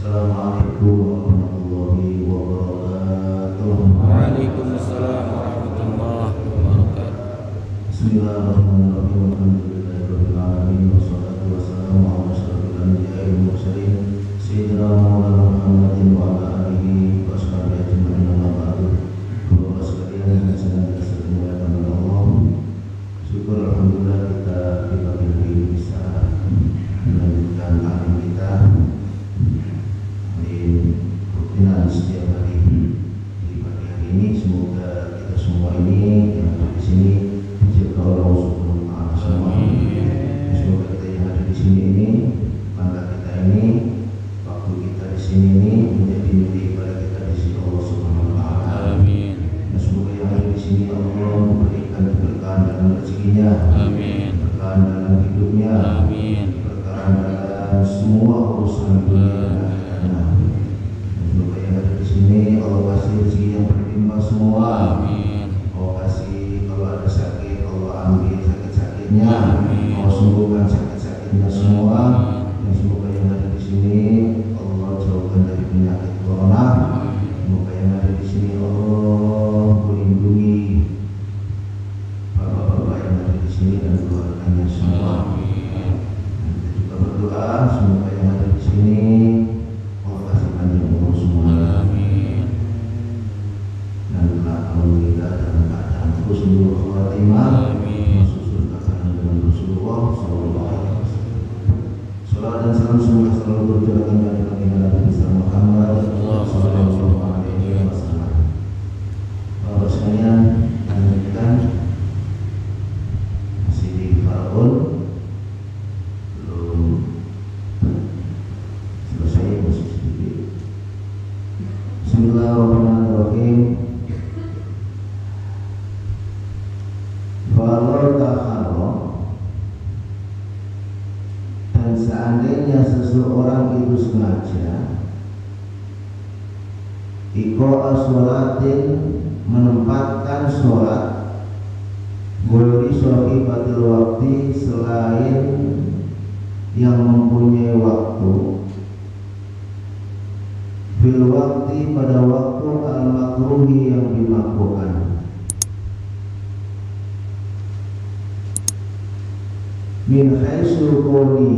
Assalamualaikum warahmatullahi wabarakatuh. Waalaikumsalam warahmatullahi wabarakatuh. Bismillahirrahmanirrahim. Alhamdulillahirabbil alamin wassalatu wassalamu ala asyrofil anbiya'i wal mursalin sayyidina Maulana Muhammadin wa ala alihi wa sahbihi ajma'in amma ba'du. Bapak sekalian yang senantiasa dimuliakan oleh Allah. Syukur alhamdulillah kita di pagi hari ini bisa melanjutkan taklim kita rutinan setiap hari di pagi hari ini. Semoga kita semua ini yang ada di sini dijaga Allah Subhanahu wa taala semua. Semoga kita yang ada di sini ini, langkah kita ini, waktu kita di sini ini menjadi milik ibadah kita di sisi Allah Subhanahu wa taala. Amin. Dan semoga yang ada di sini Allah memberikan keberkahan dalam rezekinya. Amin. Berkahan dalam hidupnya. Amin. Berkahan dalam semua urusan dunia. Ini Allah kasih rezeki yang berlimpah semua. Amin. Allah kasih, kalau ada sakit Allah ambil sakit-sakitnya. Amin. Allah sembuhkan sakit-sakitnya semua. Dan semoga yang ada di sini Allah jauhkan dari penyakit corona. Semoga yang ada di sini Allah melindungi bapak-bapak yang ada di sini dan keluarganya semua. Amin. Kita juga berdoa semoga yang ada di sini Allah kasih panjang umur semua. Alhamdulillah dalam keadaan husnul khatimah. Masuk surga karena dengan Rasulullah sallallahu alaihi wasallam. Salam dan salam semoga selalu tercurahkan dari baginda Nabi besar Muhammad sallallahu alaihi wasallam. Bapak sekalian, lanjutkan masih di Faraun, belum selesai masih sedikit. Bismillahirrahmanirrahim. Walau taharro, dan seandainya seseorang itu sengaja iqa'a sholatin, menempatkan sholat ghairi shahibatil waqti, selain yang mempunyai waktu, fil waqti, pada waktu al-makruhi, yang dimakruhkan, min haitsu qawli,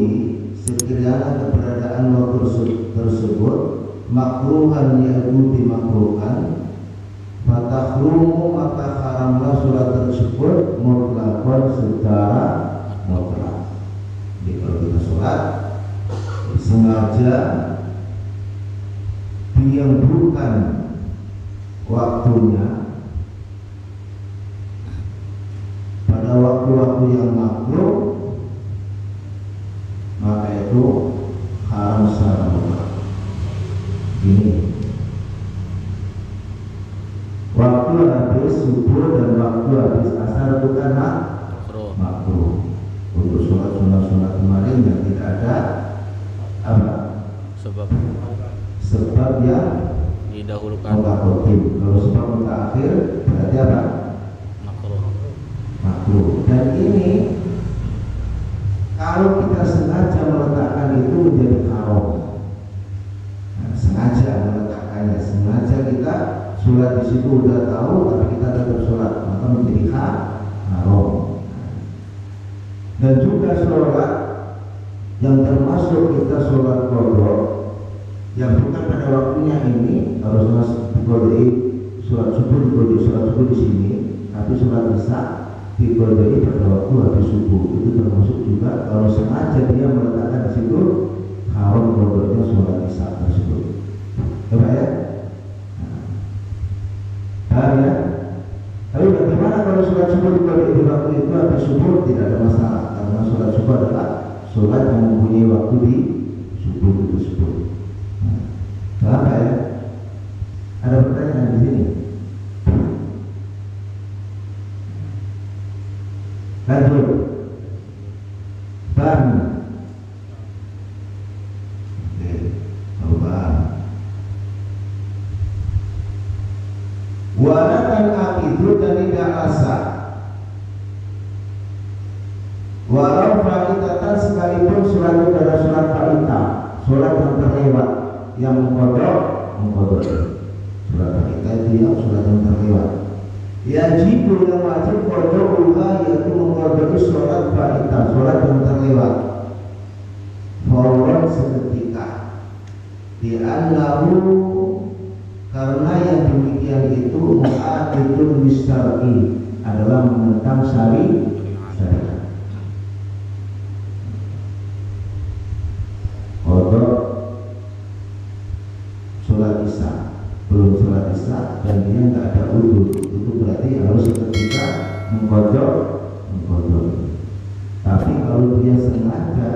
sekiranya keberadaan waktu tersebut makruhan, yaitu dimakruhkan, fatahrumu, maka haramlah sholat tersebut mutlaqan, secara mutlak. Jadi kalau kita sholat sengaja yang bukan waktunya pada waktu-waktu yang makruh, maka itu haram secara mutlak. Ini waktu habis subuh dan waktu habis asar itu kan makruh. Untuk sholat kemarin yang tidak ada apa? Sebab yang didahulukan. Kalau sebab mutaakhir berarti apa? Makruh. Dan ini kalau kita sengaja meletakkan itu menjadi haram. Nah, sengaja meletakkannya, sengaja kita sholat di situ udah tahu tapi kita tetap sholat, maka menjadi haram. Dan juga sholat yang termasuk kita sholat qadha yang bukan pada waktunya, ini harus masuk diqadai, sholat subuh di sini, tapi sholat isya diqadai pada waktu habis subuh. Itu termasuk juga kalau sengaja dia meletakkan di situ, haram qadanya sholat isya tersebut. Coba ya. Paham ya? Tapi bagaimana kalau sholat subuh diqadai di waktu itu habis subuh? Tidak ada masalah, karena sholat subuh adalah sholat yang mempunyai waktu di subuh itu tersebut. Kenapa ya? Ada pertanyaan di sini? Lanjut. Paham? Oke, paham. Walakan akidu dan tidak asa. Walau fa'itatan sekalipun sholat itu adalah sholat fa'itah, sholat yang terlewat, yang mengkodok. Sholat fa'itah itu yang sholat yang terlewat. Yajibu yang wajib kodoknya yaitu mengkodok sholat fa'itah, sholat yang terlewat. Fawran seketika. Di'annahu karena yang demikian itu mu'adidun bisar'i adalah menentang syariat. Kodok sholat isya, belum sholat isya dan dia nggak ada udhu, itu berarti harus ketika mengkodok. Tapi kalau dia sengaja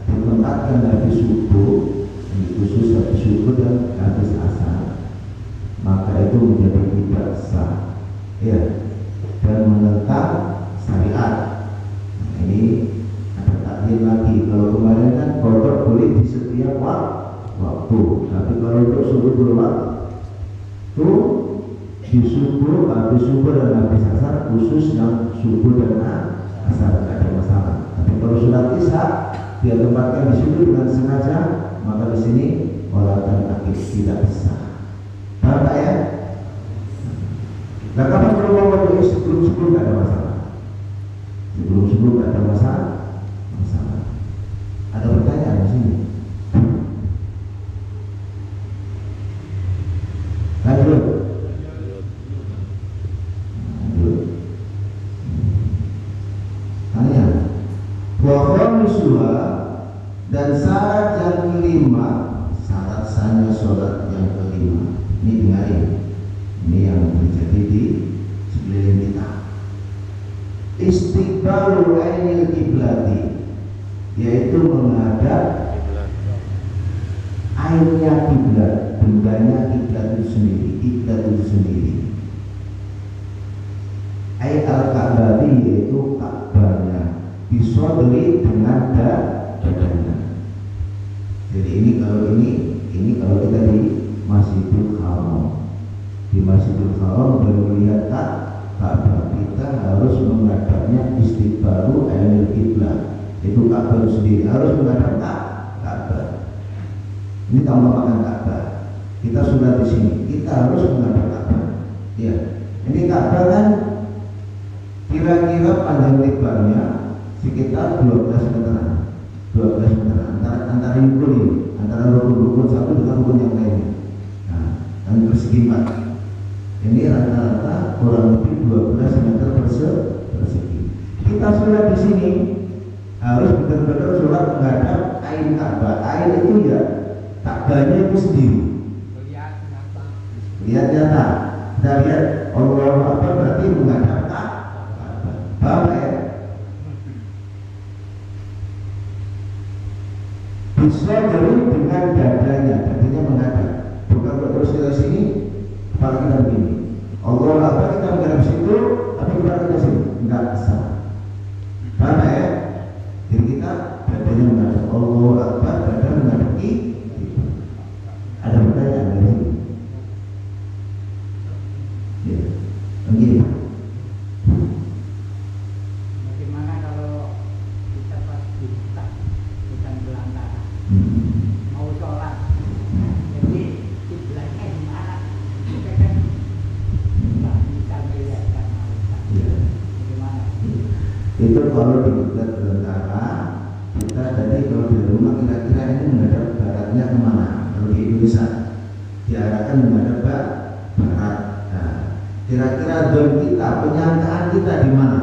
ditempatkan habis subuh, khusus habis subuh dan habis asar, maka itu menjadi tidak sah, ya, dan menentang syariat. Nah, ini ada takdir lagi. Kalau kemarin kan kodok boleh di setiap waktu, tapi kalau untuk subuh waktu di subuh, habis subuh dan habis asar, khusus yang subuh dan asar tidak ada masalah. Tapi kalau sholat isya dia tempatkan di situ dengan sengaja, maka di sini walaupun takdir tidak bisa. Paham tak ya? Nah, kalau perlu waktu sebelum tidak ada masalah. Sebelum tidak ada masalah. Ada pertanyaan di sini? Lanjut. Tanya. Wa dan syarat yang kelima, syarat sahnya sholat yang kelima. Ini dengarin. Ini yang terjadi di sekeliling kita. Istiqbalul ainil kiblati, yaitu menghadap ainnya kiblat, bendanya kiblat itu sendiri. Ai al-Ka'bah yaitu Ka'bahnya, bisodri dengan dadanya. Jadi ini kalau kita di Masjidil Haram, di Masjidil Haram baru melihat Ka'bah, kita harus menghadapnya istiqbalu ainil kiblat. Itu Ka'bah sendiri harus menghadap Ka'bah. Ini tampakan Ka'bah. Kita sudah di sini, kita harus menghadap Ka'bah. Ya, ini Ka'bah kan kira-kira panjang lebarnya sekitar 12 meteran. 12 meteran antara rukun ini, antara rukun satu dengan rukun yang lainnya. Nah, dan persegi 4. Ini rata-rata kurang lebih 12 meter persegi. Kita sholat di sini harus benar-benar sholat menghadap ain Ka'bah. Ain itu ya Ka'bahnya itu sendiri. Lihat nyata. Kita lihat Allahu Akbar berarti menghadap Ka'bah. Paham ya? Bisa dari dengan dadanya menghadap. Bukan terus kita sini, kepala kita begini. Allahu Akbar kita menghadap situ, tapi kepala kita sini. Enggak salah. Paham ya? Jadi kita dadanya menghadap Allahu Akbar, badan menghadap kiblat. Ada pertanyaan dari sini? Ya, begini. Bagaimana kalau kita pas bukan belantara, mau sholat, jadi kiblatnya di mana? Kita kan nggak bisa melihat karena bagaimana? Itu kalau di kiblat belantara, kita tadi kalau di rumah kira-kira ini menghadap baratnya kemana? Kalau di Indonesia diarahkan menghadap barat. Nah, kira-kira don kita, penyangkaan kita di mana?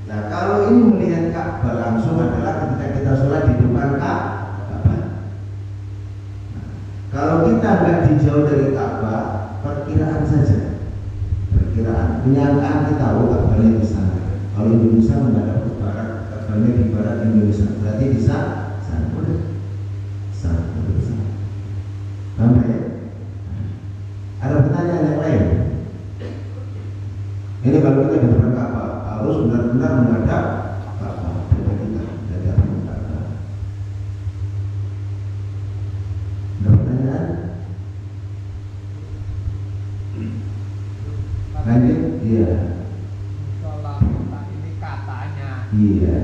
Nah, kalau ini melihat Ka'bah langsung adalah ketika kita sholat di depan Ka'bah. Nah, kalau kita nggak dijauh dari Ka'bah, perkiraan saja. Perkiraan, penyangkaan kita, oh Ka'bahnya di sana. Kalau Indonesia menghadap ke barat, Ka'bahnya di barat Indonesia, berarti di sana boleh. Sana. Paham ya? Ada Musola kita ini katanya Iya.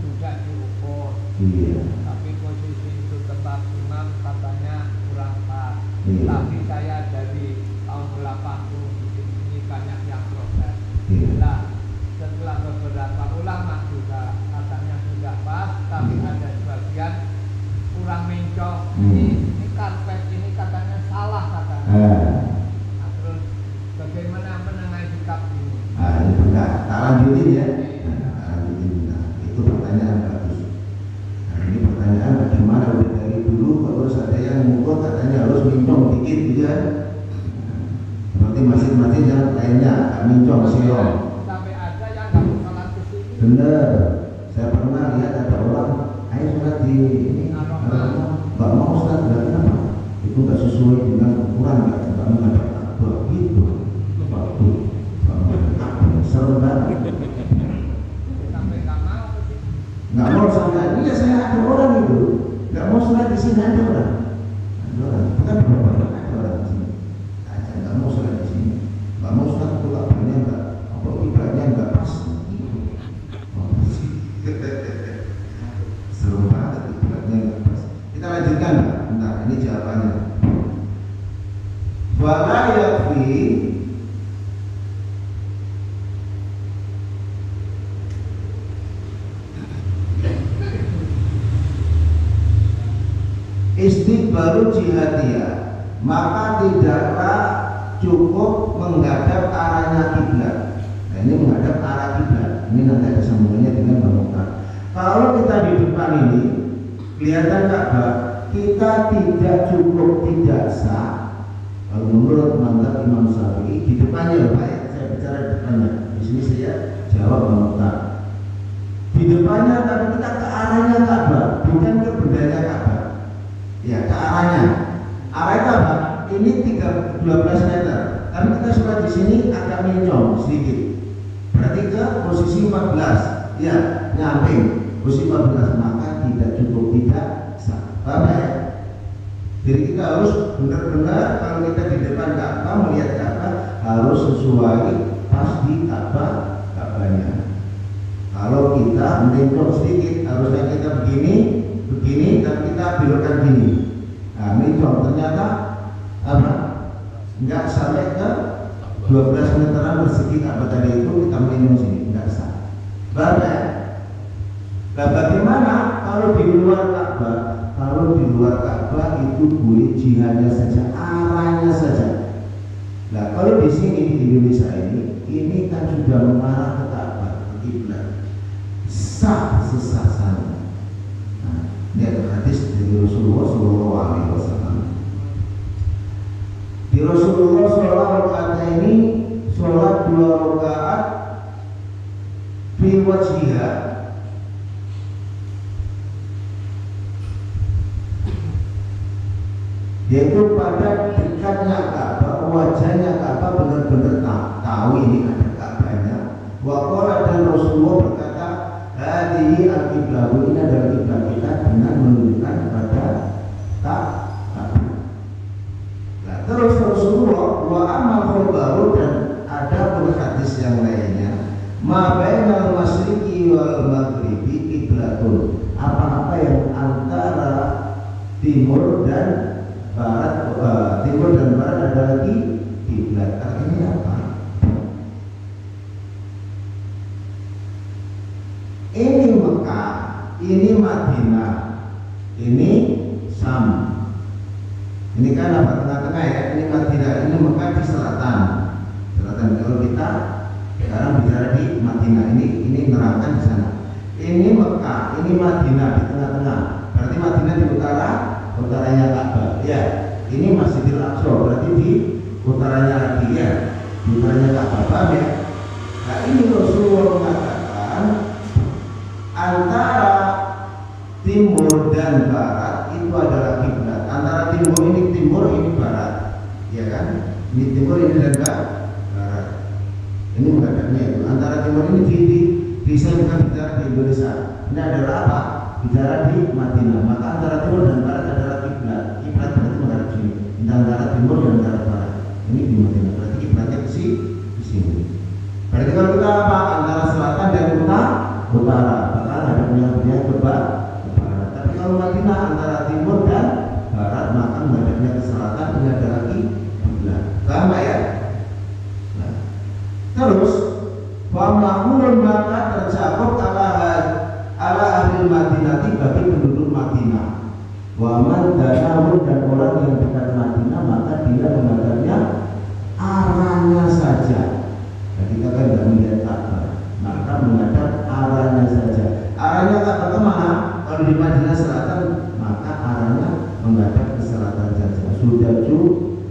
sudah diukur, Iya. tapi posisi itu tempat imam katanya kurang pas. Iya. Tapi saya dari tahun 80 di sini banyak yang protes. Iya. Nah, setelah beberapa ulama juga katanya sudah pas, tapi ada sebagian kurang mencong. Ini karpet ini katanya salah katanya. Nah, terus bagaimana menengahi sikap ini? Ini benar. Tak lanjutin ya. Tak lanjutin. Nah, itu pertanyaan bagus. Nah, ini pertanyaan bagaimana udah dari dulu kok terus ada yang mengukur katanya harus mincong dikit gitu ya. Seperti masjid-masjid yang lainnya nggak mincong silong. Sampai ada yang nggak sholat ke sini. Bener. Saya pernah lihat ada orang, ayo sholat di ini, nggak mau sholat, nggak kenapa? Itu nggak sesuai dengan ukuran, nggak menghadap Ka'bah gitu. Waktu serem banget. Sampai nggak mau ke sini. Nggak mau sholat. Iya, saya ada orang itu nggak mau sholat di sini, ada orang. Ada orang. Bukan berapa, ada orang di sini. Aja nggak mau sholat di sini. Nggak mau sholat itu Ka'bahnya nggak, apa ibadahnya nggak pas. Seru banget ibadahnya nggak pas. Kita lanjutkan, bentar. Ini jawabannya. Wala yakfi istiqbalu jihadiyah, maka tidaklah cukup menghadap arahnya kiblat. Nah, ini menghadap arah kiblat. Ini nanti ada sambungannya dengan bangunan. Kalau kita di depan ini kelihatan Ka'bah, kita tidak cukup, tidak sah. Kalau menurut mazhab Imam Syafi'i di depannya, Pak ya, saya bicara di depannya. Di sini saya jawab bangunan. Di depannya tapi kita ke arahnya Ka'bah, bukan ke bendanya Ka'bah. Ya, ke arahnya. Arahnya apa? Ini 12 meter. Tapi kita sholat di sini agak mincong sedikit. Berarti ke posisi 14. Ya, nyamping posisi 14, maka tidak cukup, tidak sah. Paham ya? Jadi kita harus benar-benar kalau kita di depan Ka'bah melihat Ka'bah harus sesuai pas di Ka'bahnya. Kalau kita mincong sedikit, harusnya kita begini, tapi kita belokkan gini. Nah, mincong ternyata apa? Enggak sampai ke 12 meteran persegi Ka'bah tadi itu, kita mincong sini, enggak sah. Baik ya? Nah, bagaimana kalau di luar Ka'bah? Kalau di luar Ka'bah itu boleh jihadnya saja, arahnya saja. Nah, kalau di sini di Indonesia ini kan sudah mengarah ke Ka'bah, ke kiblat. Sah sesah sana. Nah, ini ada hadis dari Rasulullah Shallallahu Alaihi Wasallam. Di Rasulullah sholat rakaat ini sholat 2 rakaat fi wajhiha, yaitu pada dekatnya Ka'bah, wajahnya Ka'bah benar-benar tahu ini ada Ka'bahnya. Waqala, dan Rasulullah berkata, hadihi al-qiblah, ini adalah kiblat kita, dengan menunjukkan pada Ka'bah. Nah, terus Rasulullah wa amal khabaru, dan ada pun hadis yang lainnya, ma bainal masyriqi wal maghribi qiblatun, apa-apa yang antara timur dan barat, timur dan barat ada lagi kiblat. Artinya apa? Ini Mekah, ini Madinah, ini Sam. Ini kan apa, tengah-tengah ya? Ini Madinah, ini Mekah di selatan. Kalau kita sekarang bicara di Madinah, ini nerangkan di sana. Ini Mekah, ini Madinah di tengah-tengah. Berarti Madinah di utaranya Ka'bah. Ya, ini Masjidil Aqsa, berarti di utaranya lagi ya, di utaranya Ka'bah. Paham ya? Nah, ini Rasulullah mengatakan antara timur dan barat itu adalah kiblat. Antara timur ini barat, ya kan? Ini timur, ini dan barat. Ini menghadapnya itu. Antara timur ini saya bukan bicara di Indonesia. Ini adalah apa? Bicara di Madinah. Maka antara timur dan barat adalah kiblat. Kiblat berarti menghadap sini. Antara timur dan antara barat. Ini di Madinah. Berarti kiblatnya di sini.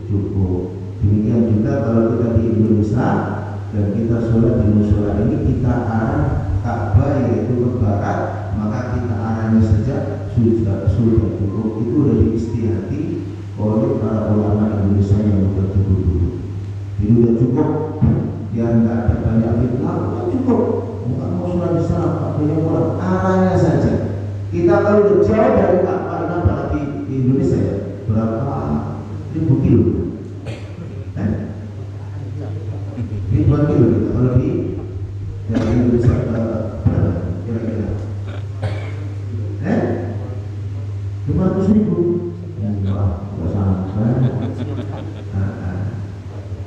cukup. Demikian juga kalau kita di Indonesia dan kita sholat di musola ini, kita arah Ka'bah yaitu ke barat, maka kita arahnya saja sudah cukup. Itu sudah diistihati oleh para ulama Indonesia yang sudah dulu. Ini sudah cukup, biar nggak ada banyak fitnah, sudah cukup. Bukan mau sholat di sana, Ka'bahnya orang arahnya saja. Kita kalau udah jauh dari Ka'bah, apalagi di Indonesia ya, berapa ribu kilo? Ribuan kilo kita kalau di dari Indonesia kira-kira 500.000 ya, nggak sampai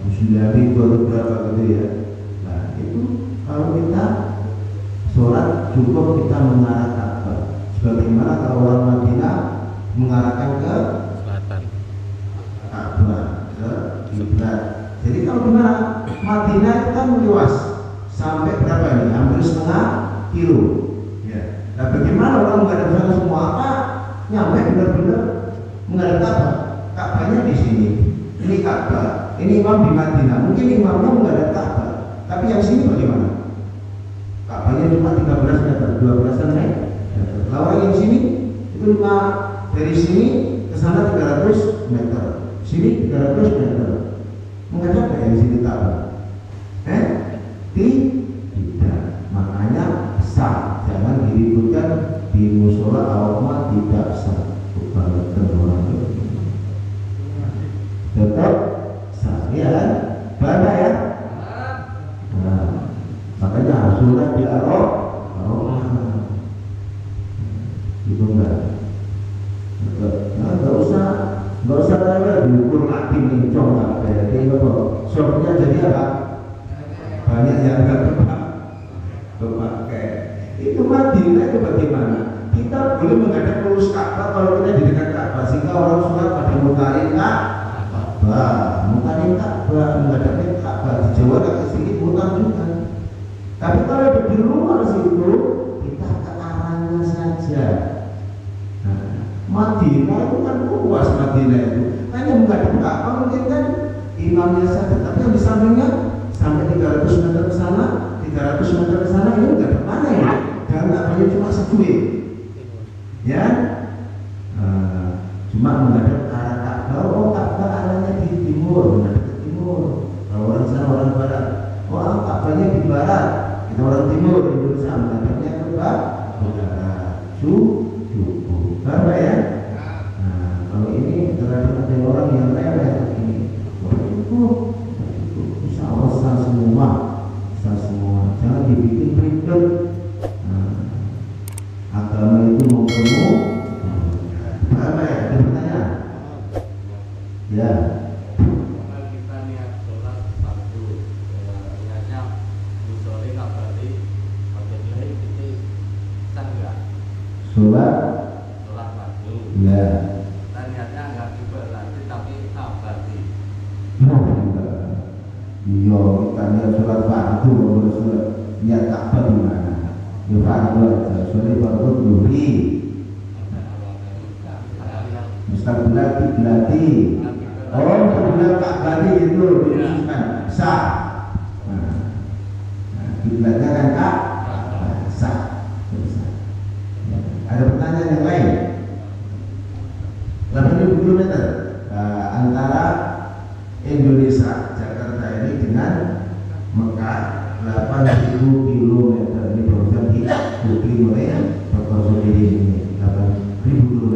9.000 atau berapa gitu ya. Nah itu kalau kita sholat cukup kita mengarah Ka'bah, sebagaimana kalau orang Madinah mengarahkan ke Selatan. Ka'bah, ke kiblat. Jadi kalau gimana? Madinah itu kan luas sampai berapa ini? Hampir setengah kilo. Ya. Nah bagaimana orang menghadap sana semua? Apa? Nyampe benar-benar menghadap Ka'bah. Ka'bahnya di sini. Ini Ka'bah. Ini imam di Madinah. Mungkin imamnya menghadap Ka'bah. Tapi yang sini bagaimana? Ka'bahnya cuma 13 meter, 12 meter. Kalau yang sini itu dari sini ke sana 300 meter. Sini 300 meter. Menghadap nggak yang sini Ka'bah? Tidak. Makanya sah. Jangan diributkan di musola awam tidak sah. Bukan orang tetap sah. Iya kan? Banyak ya. Nah, makanya sholat di Arafah. Itu enggak. Nggak usah diukur lagi mencong apa. Jadi apa? Shortnya jadi apa? Banyak yang nggak kepakai. Itu Madinah itu bagaimana? Kita boleh menghadap lurus Ka'bah kalau kita di dekat Ka'bah, sehingga orang sholat pada mutarin Ka'bah, menghadapnya Ka'bah. Di Jawa agak sedikit mutar juga. Tapi kalau di luar situ kita ke arahnya saja. Nah, Madinah itu kan luas, Madinah itu hanya menghadap Ka'bah mungkin kan imamnya saja, tapi yang di sampingnya sampai 300 meter ke sana, 300 meter ke sana, ini enggak ada mana ya? Dan Ka'bahnya cuma secuil, ya. Cuma menghadap ke arah Ka'bah. Oh, Ka'bah arahnya di timur, menghadap ke timur. Kalau orang sana orang barat, oh Ka'bahnya di barat. Kita orang timur, Indonesia menghadapnya ke barat. Cukup, apa ya? Nah, kalau ini terhadap ada orang yang lewat ini, cukup. Insya Allah sah semua. Jangan dibikin ribet. Agama itu mau ketemu. Apa ya? Ada pertanyaan? Ya. Kalau kita niat sholat satu, niatnya musoleh kabari, pakai itu sah nggak? Sholat satu. ya. Dan niatnya nggak berarti tapi abadi. Iya, kita niat sholat fardu, kalau sholat niat Ka'bah di mana? Ya fardu aja, sholat fardu duri. Mustaqbilat kiblati. Oh, kiblat Ka'bah itu diusulkan sah. Kiblatnya kan Ka'bah sah. Ada pertanyaan yang lain? 8.000 km antara Indonesia Jakarta ini dengan Mekah 8.000 km. Ini program diikuti oleh Dr. Sodiri ini 8.000 km.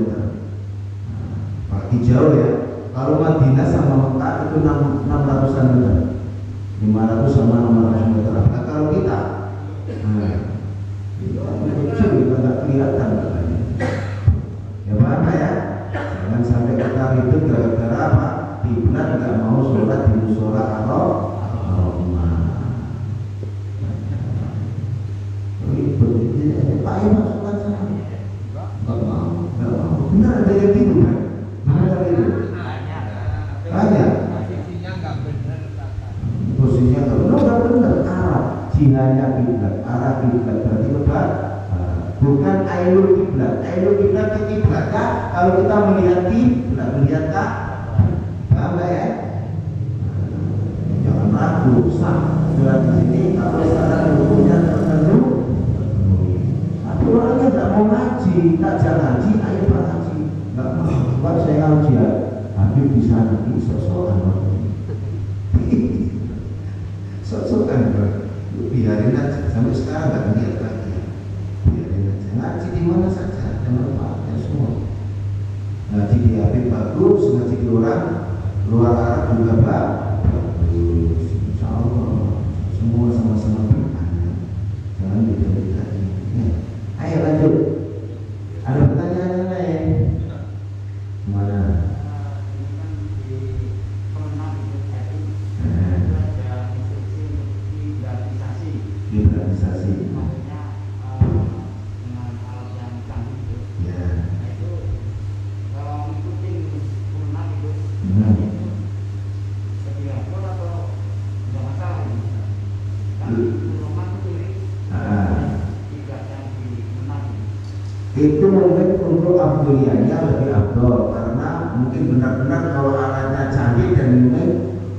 Pagi jauh ya. Kalau Madinah sama Mekah itu 600-an meter, 500 sama 600 meter. Nah, kalau kita kecil kita nggak kelihatan katanya. Ya apa ya? Jangan sampai kita ribut gara-gara apa? Kiblat nggak mau sholat di musola atau ribut ini Pak Imam sholat sana nggak mau. Benar ada yang gitu kan? Ada itu banyak. Posisinya nggak benar. Posisinya nggak benar. Arah jihanya kiblat, arah kiblat berarti kebal. Bukan ainul kiblat. Ainul kiblat ke kiblat. Kalau kita melihat kiblat, melihat Ka'bah, paham nggak ya? satu sah sholat di sini kalau syarat hukumnya tertentu. Tapi orangnya tidak mau ngaji, tak jangan ngaji, ayo pak ngaji, nggak mau. Pak saya ngaji ya, Habib bisa nanti sosokan, sosokan, biarin aja. Sampai sekarang nggak niat lagi, biarin aja. Ngaji di mana saja, dan manfaatnya semua. Ngaji di Habib bagus, ngaji di orang luar Arab juga bagus. Insya Allah semua sama-sama berkah. Jangan beda-beda ini. Ayo lanjut. Ada pertanyaan yang lain? Mana? Ini kan di Kemenang itu tadi itu ada instruksi untuk digradisasi. Digradisasi. Maksudnya dengan alat yang canggih itu. Ya. Nah itu kalau ngikutin Kemenang itu Hmm. itu diatur atau nggak masalah ini? Kan Kemenang itu pilih tidak yang di Kemenang. Itu mungkin untuk abduliyahnya lebih abdul karena mungkin benar-benar kalau alatnya canggih dan mungkin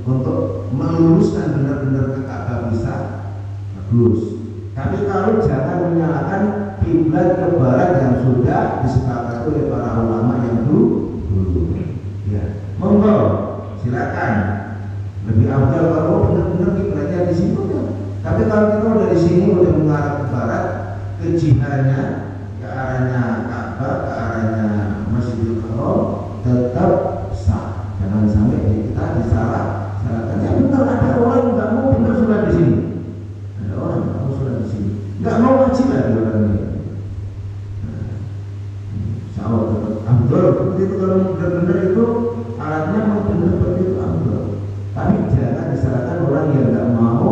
untuk meluruskan benar-benar ke Ka'bah bisa bagus. Tapi kalau jangan menyalahkan kiblat ke barat yang sudah disepakati oleh para ulama yang dulu. Ya, monggo silakan. Lebih abdul kalau benar-benar kiblatnya di situ ya. Tapi kalau kita udah di sini udah mengarah ke barat, ke jihadnya, ke arahnya Ka'bah, ke arahnya Masjidil Haram, tetap sah. Jangan sampai kita disalah-salahkan. Ya benar ada orang nggak mau benar sholat di sini. Ada orang nggak mau sholat di sini, nggak mau ngaji lagi orang ini. Insya Allah tetap abdul. Seperti itu kalau benar-benar itu alatnya mau benar seperti itu abdul. Tapi jangan disalahkan orang yang nggak mau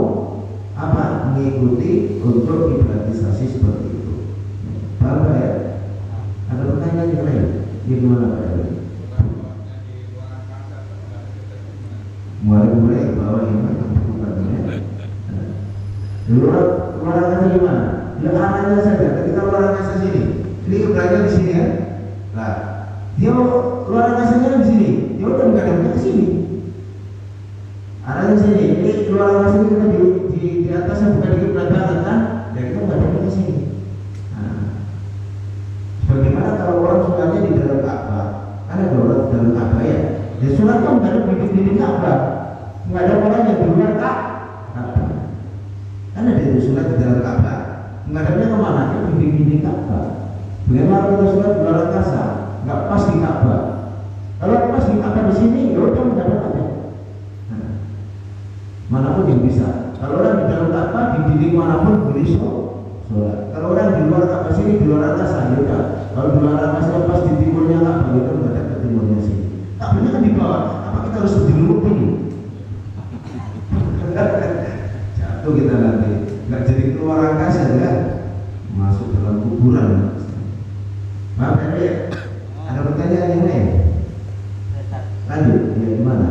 mengikuti untuk privatisasi seperti itu. Paham ya? Ada pertanyaan yang lain? Gimana Pak Eli? Mulai bawah ini bukannya. Luar angkasa gimana? Ya arahnya saja. Ketika luar angkasa sini, ini kiblatnya di sini ya. Nah, dia luar angkasanya di sini. Dia udah menghadapnya ke sini. Arahnya sini. Ini luar angkasa ini kita di atasnya bukan di kiblat banget kan? Ya kita menghadapnya ke sini. Bagaimana kalau orang sholatnya di dalam Ka'bah? Kan ada orang di dalam Ka'bah ya. Dia sholat kan nggak ada di Ka'bah, nggak ada orang yang di luar Ka'bah. Kan ada itu sholat di dalam Ka'bah. Menghadapnya kemana? Ke dinding-dinding Ka'bah. Bagaimana kita sholat di luar angkasa? Nggak pas di Ka'bah. Kalau pas di Ka'bah di sini, ya udah menghadap aja. Manapun yang bisa. Kalau orang di dalam Ka'bah di dinding manapun boleh sholat. Kalau orang di luar Ka'bah sini, di luar angkasa, ya udah. Kalau di luar angkasa pas di timurnya Ka'bah, itu menghadap ke timurnya sini. Ka'bahnya kan di bawah. Apa kita harus dilupin? Jatuh kita nanti. Nggak jadi keluar angkasa ya, masuk dalam kuburan. Maaf ya, ada pertanyaan yang lain? Lanjut, ya gimana?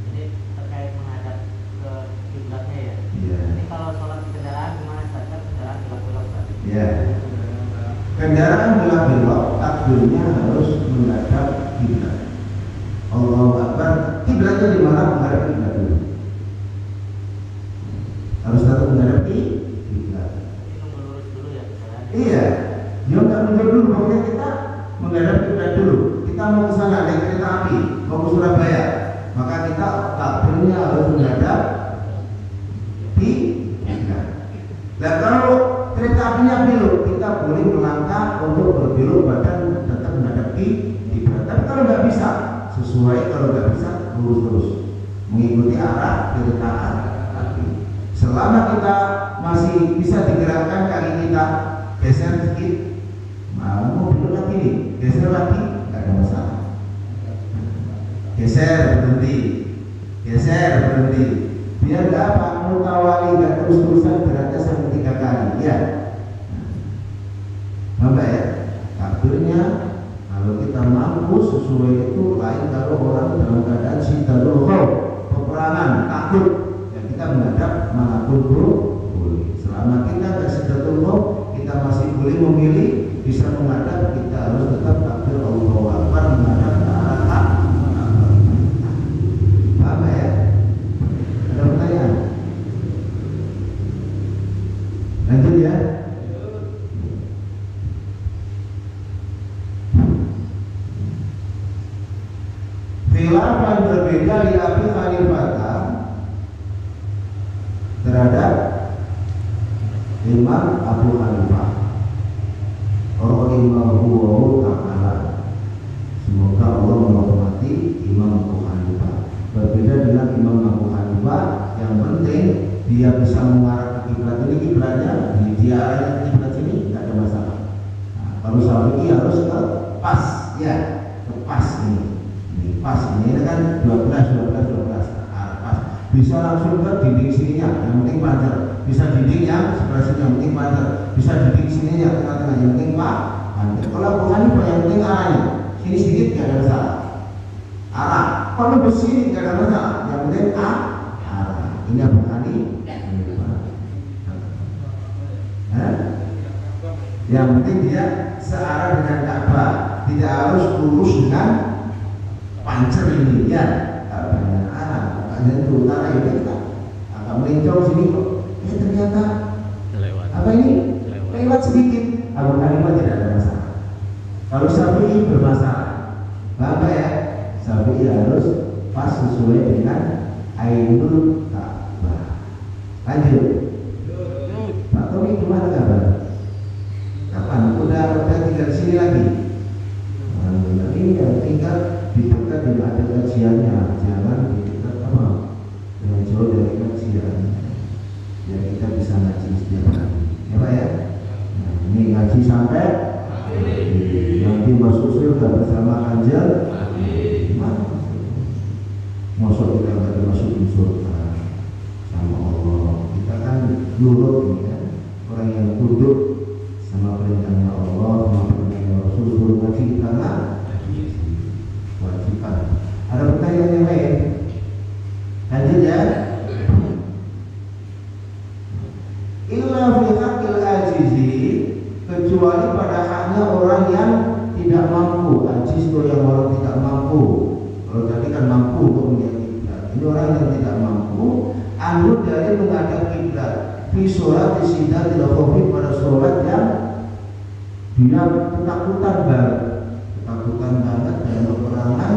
Jadi terkait menghadap ke kiblatnya ya. Iya. Ini kalau sholat di kendaraan gimana saja kendaraan belok-belok Pak? Ya. Kendaraan belok-belok, takbirnya harus menghadap kiblat. Allahu Akbar, kiblatnya di mana? Menghadap kiblat dulu. Harus tetap menghadap kiblat. Ini nunggu lurus dulu ya kendaraan. Iya, dia nggak mundur dulu, pokoknya kita menghadap kiblat dulu. Kita mau ke sana naik kereta api, mau ke Surabaya, maka kita takbirnya harus menghadap kiblat. Nah kalau kereta apinya belok, kita boleh melangkah untuk berbelok badan tetap menghadap kiblat. Tapi kalau nggak bisa, sesuai. Kalau nggak bisa, lurus terus mengikuti arah kereta api. Selama kita masih bisa digerakkan kaki kita, geser sedikit, mau belok lagi nih, geser lagi, nggak ada masalah. Geser berhenti, geser berhenti. Biar nggak apa, mutawali nggak terus-terusan geraknya sampai 3 kali, ya. Bapak ya, takbirnya kalau kita mampu sesuai itu lain. Kalau orang dalam keadaan sidalul khauf, peperangan, takut, ya kita menghadap manapun boleh. Selama kita nggak sidalul khauf, kita masih boleh memilih bisa menghadap, kita harus tetap takbir Allahu Akbar menghadap ke arah Ka'bah. Paham ya? Ada pertanyaan? khilafan berbeda di Abi Hanifah terhadap Imam Abu Hanifah rahimahullahi ta'ala. Semoga Allah merahmati Imam Abu Hanifah. Berbeda dengan Imam Abu Hanifah, yang penting dia bisa mengarah ke kiblat. Ini kiblatnya dia arahnya ke kiblat sini, tidak ada masalah. Nah, kalau Syafi'i harus ke pas, ya, ke pas ini pas ini kan 12 pas. Bisa langsung ke dinding sininya, yang penting panjang. Bisa dinding yang sebelah sini, yang penting panjang. Bisa dinding sininya, tengah-tengah, yang penting panjang. Kalau Abu Hanifah yang penting arahnya sini sedikit, tidak ada masalah. Arah, kalau besi tidak ada masalah, yang penting arah. Ini Abu Hanifah. Yang penting dia searah dengan Ka'bah, tidak harus lurus dengan pancer ini, ya. Banyak arah, makanya itu utara ini kita agak melencong sini kok. Ternyata apa ini? Lewat sedikit. Abu Hanifah tidak ada masalah. Kalau Syafi'i bermasalah, apa ya? Syafi'i harus pas sesuai dengan Ainul Ka'bah. Lanjut. Pak Tommy gimana kabar? Kapan? Udah tinggal di sini lagi? Nah, ini yang tinggal di dekat yang ada kajiannya, jangan di dekat apa? Yang jauh dari kajian. Ya kita bisa ngaji setiap hari. Ya Pak ya? Nah, ini ngaji sampai nanti masuk surga bersama Kanjeng. Masuk kita nggak masuk di surga sama Allah. Kita kan nurut ini kan, orang yang tunduk sama perintahnya Allah, sama perintahnya Rasul. Suruh ngaji kita nggak wajiban. Ada pertanyaan yang lain? Lanjut ya. Illa fi haqqil ajizi, kecuali pada haknya orang yang tidak mampu. Ajiz itu yang orang tidak mampu. Kalau tadi kan mampu untuk melihat kiblat. Ini orang yang tidak mampu anu dari menghadap kiblat. Fi sholat isidatil khawfi, pada sholat yang dia ketakutan banget dalam peperangan.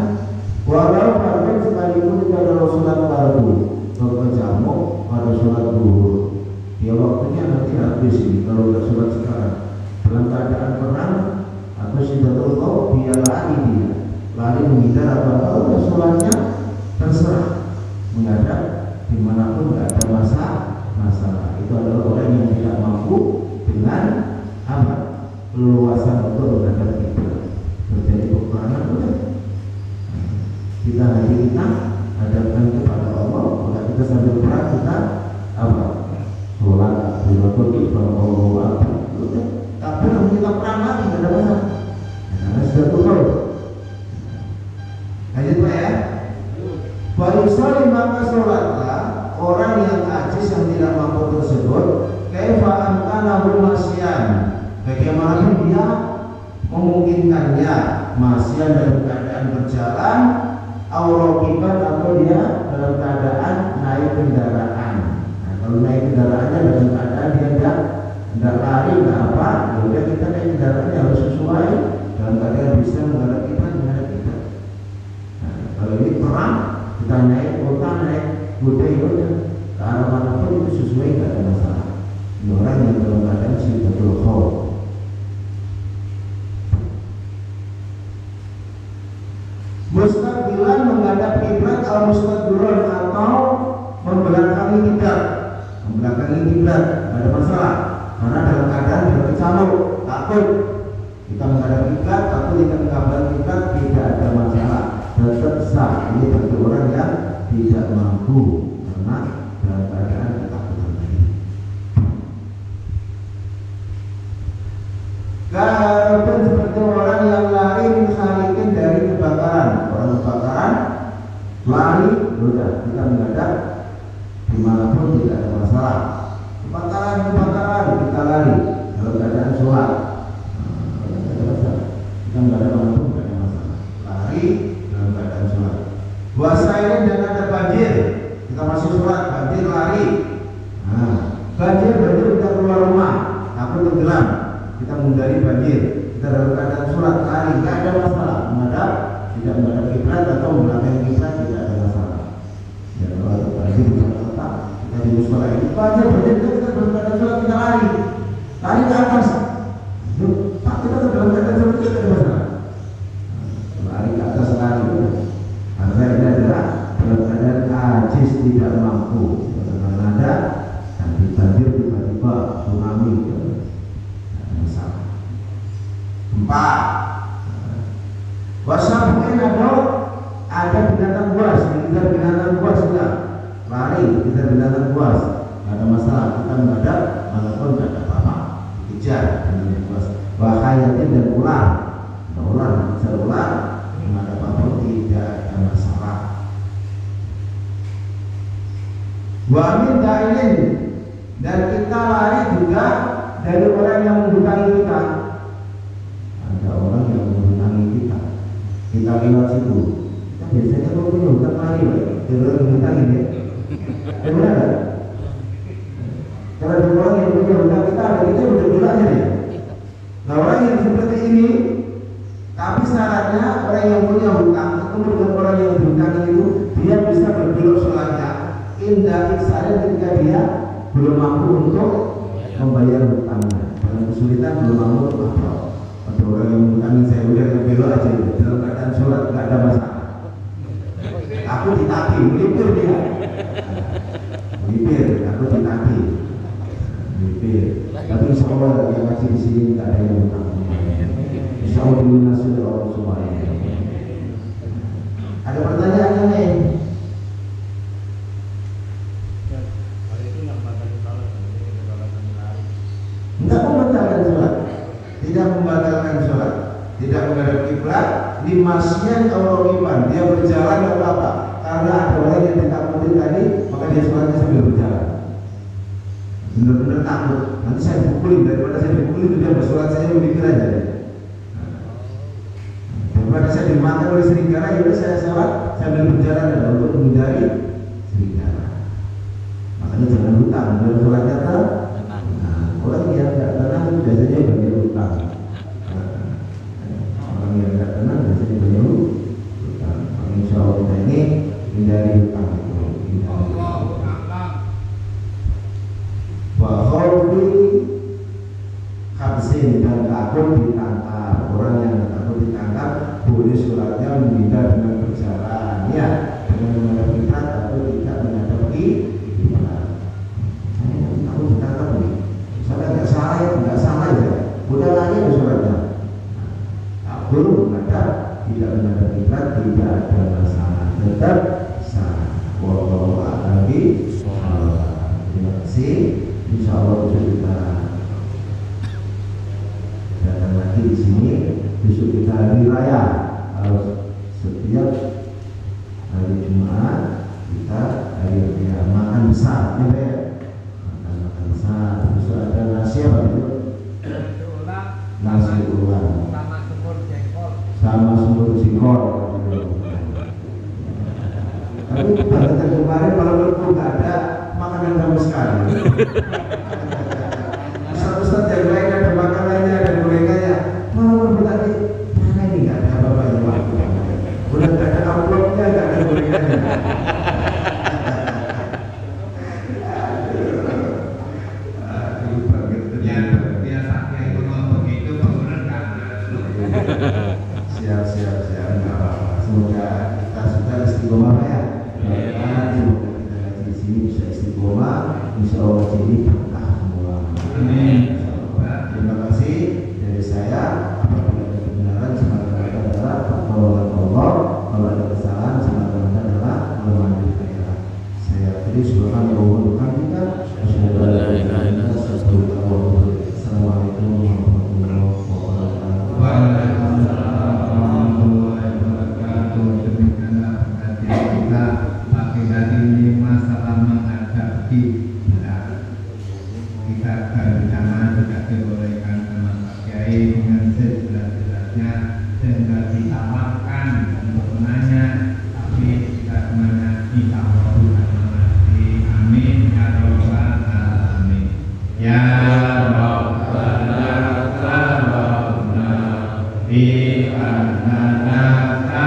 Walau bahkan sekalipun tidak ada sholat fardu, kalau jamu pada sholat duhur. Ya waktunya nanti habis ini kalau udah sholat sekarang. Dalam keadaan perang atau sidatul khawf, dia lari menghindar apa-apa, udah sholatnya terserah, menghadap dimanapun nggak ada masalah. Itu adalah orang yang tidak mampu dengan apa? Leluasan untuk menghadap kiblat. Terjadi peperangan, udah kita hadapkan kepada Allah. Maka kita sambil perang kita apa? Sholat, berdoa kepada Allah. Tapi kalau kita perang lagi nggak ada masalah. Karena sudah turun. Lanjut Pak ya. Barisali maka sholatlah orang yang ajiz yang tidak mampu tersebut. Kaifa amkanahu masyan, bagaimanapun dia memungkinkannya, masyan dalam keadaan berjalan, aurakiban atau dia dalam keadaan naik kendaraan. Nah, kalau naik kendaraannya dalam keadaan dia tidak lari, tidak apa, ya kita naik kendaraannya harus sesuai dalam keadaan bisa menghadap kita. Kalau ini perang, kita naik kota, naik kuda, ke arah manapun itu sesuai, tidak ada masalah. Ini orang yang dalam keadaan sidatul khawf. Mustaqbilan menghadap kiblat atau mustaqbilan atau membelakangi kiblat. Membelakangi kiblat tidak ada masalah, karena dalam keadaan berkecamuk, takut. Kita menghadap kiblat atau tidak menghadap kiblat tidak ada masalah. Tetap sah. Ini bagi orang yang tidak mampu karena dalam keadaan ketakutan tadi. Keadaan seperti orang yang lari misalkan dari kebakaran. Orang kebakaran lari, sudah kita menghadap dimanapun tidak ada masalah. Kebakaran kita lari dalam keadaan sholat, kita menghadap dimanapun tidak ada masalah. Lari dalam keadaan sholat. Puasa ini dan ada banjir, kita masih sholat, banjir lari. Banjir kita keluar rumah, takut tenggelam, kita menghindari banjir. Kita dalam keadaan sholat lari, nggak ada masalah menghadap tidak menghadap kiblat atau belakang kiblat tidak ada masalah. Ya kalau ada banjir kita tetap kita di musola itu banjir kita belum ada sholat kita lari ke atas. Yuk, Pak kita ke dalam keadaan seperti itu ada masalah. Lari ke atas lari. Karena ini adalah dalam keadaan ajis tidak mampu. Karena ada banjir tiba-tiba tsunami tidak ada masalah. 4. Wasabuin ada binatang buas, kita binatang buas juga lari, kita binatang buas, tidak ada masalah, kita menghadap walaupun tidak ada apa-apa, dikejar binatang buas. Wahayatin dan ular, dikejar ular, menghadap apa tidak ada masalah. Wamin dainin, dan kita lari juga dari orang yang membutangi kita. Ada orang yang membutangi kita, kita lewat situ. Kita biasanya kalau punya hutang lari, kalau membutangi ya, benar? Kalau ada orang yang punya hutang kita udah bilangnya ya. Nah orang yang seperti ini, tapi syaratnya orang yang punya hutang ketemu dengan orang yang berhutang itu, dia bisa berbelok sholatnya. Indah iksanya ketika dia belum mampu untuk membayar hutangnya, dalam kesulitan belum mampu untuk apa. Ada orang yang mengutangin saya udah belok aja dalam keadaan sholat nggak ada masalah. Aku ditagih, melipir dia, melipir, aku ditagih, melipir. Tapi insya Allah yang ngaji di sini nggak ada yang hutang. Insya Allah dilunasi oleh Allah semuanya. Ada pertanyaan yang lain? Tidak membatalkan sholat, tidak membatalkan sholat, tidak menghadap kiblat, limasnya kalau iman dia berjalan atau apa? Karena ada orang yang ditakutin tadi, maka dia sholatnya sambil berjalan. Benar-benar takut. Nanti saya dipukulin, daripada saya dipukulin itu dia bersolat saya mikir aja. Daripada saya dimakan oleh serigala, ya saya sholat sambil berjalan adalah untuk menghindari serigala. Makanya jangan hutang, dalam sholatnya orang yang tidak tenang biasanya banyak hutang. Orang yang tidak tenang biasanya banyak hutang. Insya Allah kita ini hindari hutang itu. Bahwa kapsin dan takut ditangkap. Orang yang takut ditangkap boleh sholatnya menghindar dengan berjalan, ya, dengan menghadap kiblat atau tidak menghadap kiblat. Saya takut ditangkap nih. Soalnya nggak salah ya, udah lari ke sholatnya. Takut menghadap tidak menghadap kiblat tidak ada masalah, tetap sah. Wallahu a'lam bishawab. Terima kasih. Insya Allah besok kita datang lagi di sini. Besok kita hari raya. Setiap hari Jumat kita hari raya makan besar, ya. Makan besar. Besok ada nasi apa itu? Nasi ulang. Sama semur jengkol. Sama semur jengkol. Tapi pada kemarin malam itu nggak ada makanan sama sekali. Ustaz yang lain ada makanannya, ada gorengannya. Malam tadi mana ini nggak ada apa-apanya waktu. Udah nggak ada amplopnya, nggak ada gorengannya. Aduh banget ternyata biasanya itu mau begitu bangunan kan. Siap nggak apa-apa. Semoga kita sudah istiqomah ya. Semoga kita di sini bisa istiqomah. Insya Allah ini berkah semua. Amin. Terima kasih dari saya. Apabila ada kebenaran semata-mata adalah pertolongan Allah. Kalau ada kesalahan semata-mata adalah kelemahan saya. Saya beri subhanallah wa bihamdika asyhadu an la ilaha illa anta astaghfiruka wa atubu ilaik. Assalamualaikum warahmatullahi wabarakatuh. Waalaikumsalam warahmatullahi wabarakatuh. Demikianlah perhatian kita pagi hari ini masalah menghadapi kita berencana tidak dibolehkan sama Pak Kiai dengan sejelas-jelasnya dan tidak ditawarkan untuk menanya, tapi tidak menanya insya Allah Tuhan mengerti. Amin ya robbal alamin. Ya Rabbana taqabbal minna innaka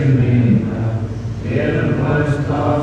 in the most of